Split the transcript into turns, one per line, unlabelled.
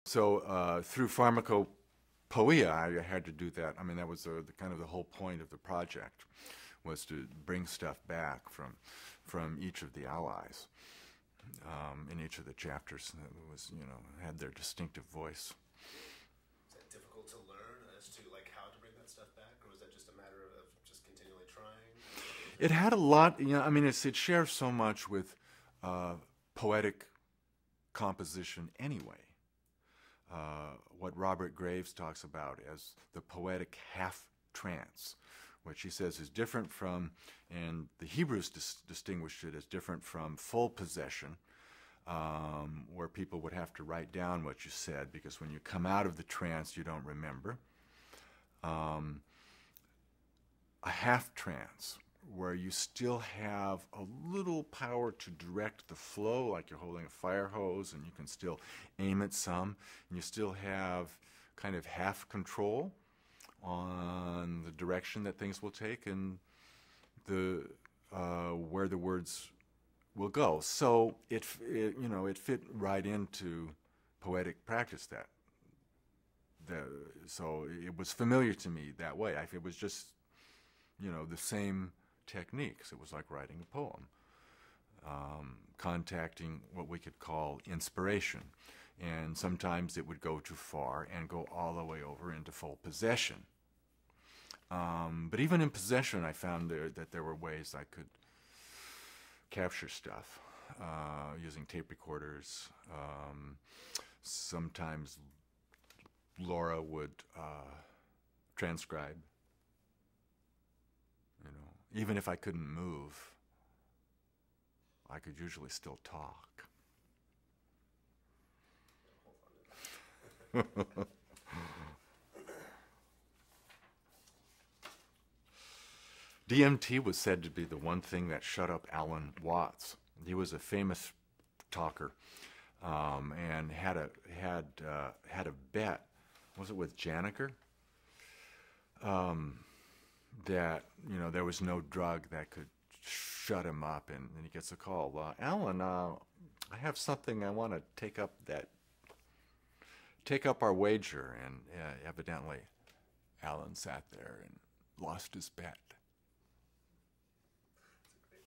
So through Pharmacopoeia, I had to do that. I mean, that was the kind of the whole point of the project, was to bring stuff back from each of the allies in each of the chapters. That was, you know, had their distinctive voice.
Is that difficult to learn as to like how to bring that stuff back, or is that just a matter of just continually trying?
It had a lot, you know. I mean, it shares so much with poetic composition anyway. What Robert Graves talks about as the poetic half trance, which he says is different from, and the Hebrews distinguished it as different from full possession, where people would have to write down what you said, because when you come out of the trance, you don't remember. A half trance, where you still have a little power to direct the flow, like you're holding a fire hose and you can still aim at some, and you still have kind of half control on the direction that things will take and the where the words will go. So it you know, it fit right into poetic practice. So it was familiar to me that way. It was just, you know, the same techniques. It was like writing a poem, contacting what we could call inspiration. And sometimes it would go too far and go all the way over into full possession. But even in possession, I found that there were ways I could capture stuff using tape recorders. Sometimes Laura would transcribe. You know, even if I couldn't move, I could usually still talk. DMT was said to be the one thing that shut up Alan Watts. He was a famous talker, and had a bet. Was it with Janiker? That, you know, there was no drug that could shut him up, and he gets a call. Alan, I have something I want to take up our wager, and evidently Alan sat there and lost his bet.